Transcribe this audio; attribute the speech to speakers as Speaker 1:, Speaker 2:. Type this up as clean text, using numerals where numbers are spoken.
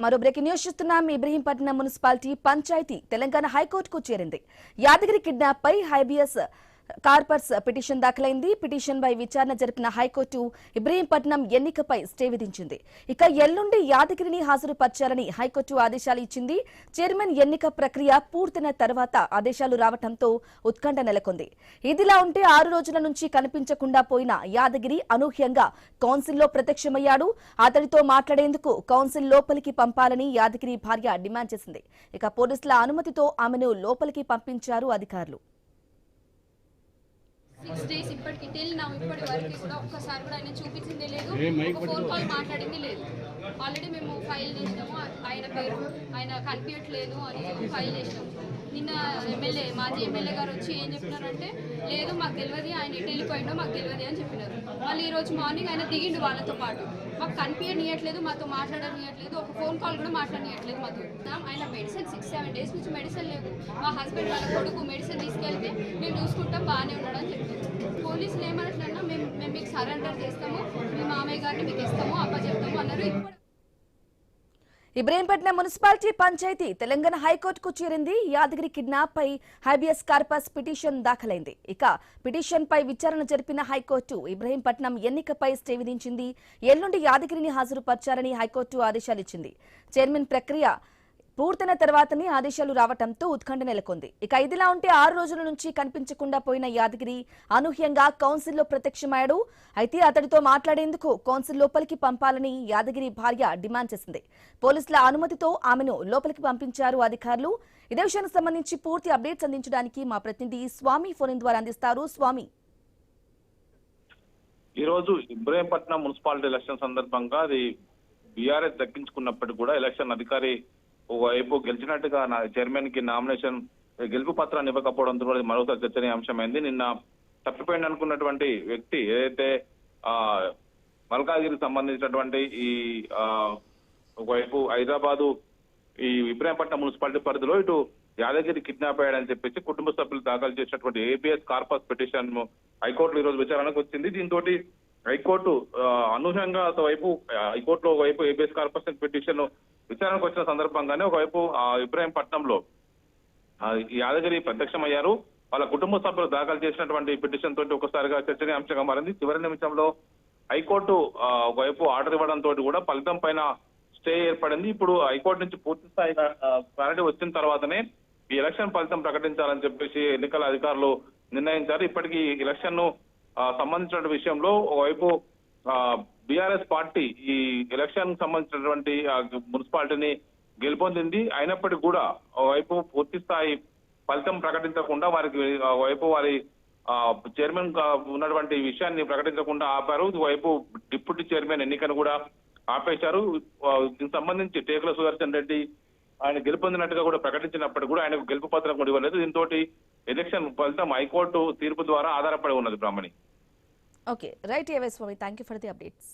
Speaker 1: మరో breaking news చూస్తున్నాం. Ibrahimpatnam municipality panchayat Telangana హైకోర్టుకు చేరింది. యాదగిరి కిడ్నాప్ పై హైబియస్ కార్పస్ పిటిషన్ దాఖలైంది. పిటిషన్ పై విచారణ జరిపిన హైకోర్టు ఇబ్రహీంపట్నం ఎన్నికపై స్టే విధించింది. ఇక ఎల్లుండి యాదగిరిని హాజరుపర్చాలని హైకోర్టు ఆదేశాలు ఇచ్చింది. చైర్మన్ ఎన్నిక ప్రక్రియ పూర్తయిన తర్వాత ఆదేశాలు రావడంతో ఉత్కంఠ నెలకొంది. ఇదిలా ఉంటే 6 రోజుల నుంచి కనిపించకుండా పోయిన యాదగిరి అనూహ్యంగా కౌన్సిల్లో ప్రత్యక్షమయ్యాడు. అతడితో మాట్లాడేందుకు కౌన్సిల్ లోపలికి పంపాలని యాదగిరి భార్య డిమాండ్ చేసింది. ఇక పోలీసుల అనుమతితో ఆమెను లోపలికి పంపించారు అధికారులు.
Speaker 2: 6 days ఇప్పటికి ఇప్పటి వరకు కూడా ఒక్కసారి కూడా ఆయన చూపించింది లేదు, ఒక ఫోన్ కాల్ మాట్లాడింది లేదు. ఆల్రెడీ మేము ఫైల్ చేసినాము, ఆయన పేరు ఆయన కనిపించట్లేదు అని ఫైల్ చేసినాము. నిన్న మాజీ ఎమ్మెల్యే గారు వచ్చి ఏం చెప్పినారంటే లేదు మాకు తెలియదు, ఆయన ఎటు వెళ్ళిపోయిండో మాకు తెలియదు అని చెప్పినారు. మళ్ళీ ఈరోజు మార్నింగ్ ఆయన దిగిండు వాళ్ళతో పాటు. మాకు కనిపించనియట్లేదు, మాతో మాట్లాడనియట్లేదు, ఒక ఫోన్ కాల్ కూడా మాట్లాడనియట్లేదు మాతో. ఆయన మెడిసిన్ 6-7 days నుంచి మెడిసిన్ లేవు. మా హస్బెండ్ వాళ్ళ కొడుకు మెడిసిన్ తీసుకెళ్తే మేము చూసుకుంటాం బాగానే ఉన్నాడు అని చెప్పారు. పోలీసులు ఏమంటున్నా మేము మీకు సరెండర్ చేస్తాము, మీ మామయ్య గారిని మీకు ఇస్తాము అప్పచెప్తాము అన్నారు.
Speaker 1: ఇబ్రహీంపట్నం మున్సిపాలిటీ పంచాయతీ తెలంగాణ హైకోర్టుకు చేరింది. యాదగిరి కిడ్నాప్ పై హైబియస్ కార్పస్ పిటిషన్ దాఖలైంది. ఇక పిటిషన్ పై విచారణ జరిపిన హైకోర్టు ఇబ్రహీంపట్నం ఎన్నికపై స్టే విధించింది. ఎల్లుండి యాదగిరిని హాజరుపర్చాలని హైకోర్టు ఆదేశాలిచ్చింది. చైర్మన్ ప్రక్రియ పూర్తయిన తర్వాతనే ఆదేశాలు రావడంతో ఉత్కంఠ నెలకొంది. ఇక ఇదిలా ఉంటే 6 రోజుల నుంచి కనిపించకుండా పోయిన యాదగిరి అనూహ్యంగా కౌన్సిల్లో ప్రత్యక్షమయ్యాడు. అయితే అతడితో మాట్లాడేందుకు కౌన్సిల్ లోపలికి పంపాలని యాదగిరి భార్య డిమాండ్ చేసింది. పోలీసుల అనుమతితో ఆమెను లోపలికి పంపించారు అధికారులు. ఇదే విషయానికి సంబంధించి పూర్తి అప్డేట్స్ అందించడానికి మా ప్రతినిధి స్వామి ఫోన్ ద్వారా అందిస్తారు. స్వామి,
Speaker 3: ఈ రోజు ఇబ్రహీంపట్నం మున్సిపాలిటీ ఎలక్షన్ సందర్భంగా అది బీఆర్ఎస్ దక్కించుకున్నప్పటికీ కూడా ఎలక్షన్ అధికారి ఒకవైపు గెలిచినట్టుగా చైర్మన్ కి నామినేషన్ గెలుపు పత్రాన్ని ఇవ్వకపోవడంతో కూడా మరోసారి చర్చనీయాంశమైంది. నిన్న తప్పిపోయింది అనుకున్నటువంటి వ్యక్తి ఏదైతే మల్కాజ్గిరికి సంబంధించినటువంటి ఈ ఒకవైపు హైదరాబాదు ఈ ఇబ్రహీంపట్నం మున్సిపాలిటీ పరిధిలో ఇటు యాదగిరి కిడ్నాప్ అయ్యాడని చెప్పేసి కుటుంబ సభ్యులు దాఖలు చేసినటువంటి ఏబిఎస్ కార్పస్ పిటిషన్ హైకోర్టులో ఈ రోజు విచారణకు వచ్చింది. దీంతో హైకోర్టు అనూహ్యంగా ఒకవైపు హైకోర్టులో ఒకవైపు ఏబిఎస్ కార్పస్ పిటిషన్ విచారణకు వచ్చిన సందర్భంగానే ఒకవైపు ఇబ్రహీంపట్నంలో యాదగిరి ప్రత్యక్షమయ్యారు. వాళ్ళ కుటుంబ సభ్యులు దాఖలు చేసినటువంటి పిటిషన్ తోటి ఒకసారిగా చర్చనీయాంశంగా మారింది. చివరి నిమిషంలో హైకోర్టు ఒకవైపు ఆర్డర్ ఇవ్వడంతో కూడా ఫలితం పైన స్టే ఏర్పడింది. ఇప్పుడు హైకోర్టు నుంచి పూర్తి స్థాయి క్లారిటీ వచ్చిన తర్వాతనే ఈ ఎలక్షన్ ఫలితం ప్రకటించాలని చెప్పేసి ఎన్నికల అధికారులు నిర్ణయించారు. ఇప్పటికీ ఎలక్షన్ ను సంబంధించిన విషయంలో ఒకవైపు బీఆర్ఎస్ పార్టీ ఈ ఎలక్షన్ సంబంధించినటువంటి మున్సిపాలిటీని గెలుపొందింది. అయినప్పటికీ కూడా ఒకవైపు పూర్తి స్థాయి ఫలితం ప్రకటించకుండా వారికి ఒకవైపు వారి చైర్మన్ ఉన్నటువంటి విషయాన్ని ప్రకటించకుండా ఆపారు. ఒకవైపు డిప్యూటీ చైర్మన్ ఎన్నికను కూడా ఆపేశారు. దీనికి సంబంధించి టేకుల సుదర్శన్ రెడ్డి ఆయన గెలుపొందినట్టుగా కూడా ప్రకటించినప్పటికీ కూడా ఆయనకు గెలుపు పత్రం కూడా ఇవ్వలేదు. దీంతో ఎలక్షన్ ఫలితం హైకోర్టు తీర్పు ద్వారా ఆధారపడి ఉన్నది. బ్రాహ్మణి.
Speaker 1: Okay, right. స్వామి, thank you for the updates.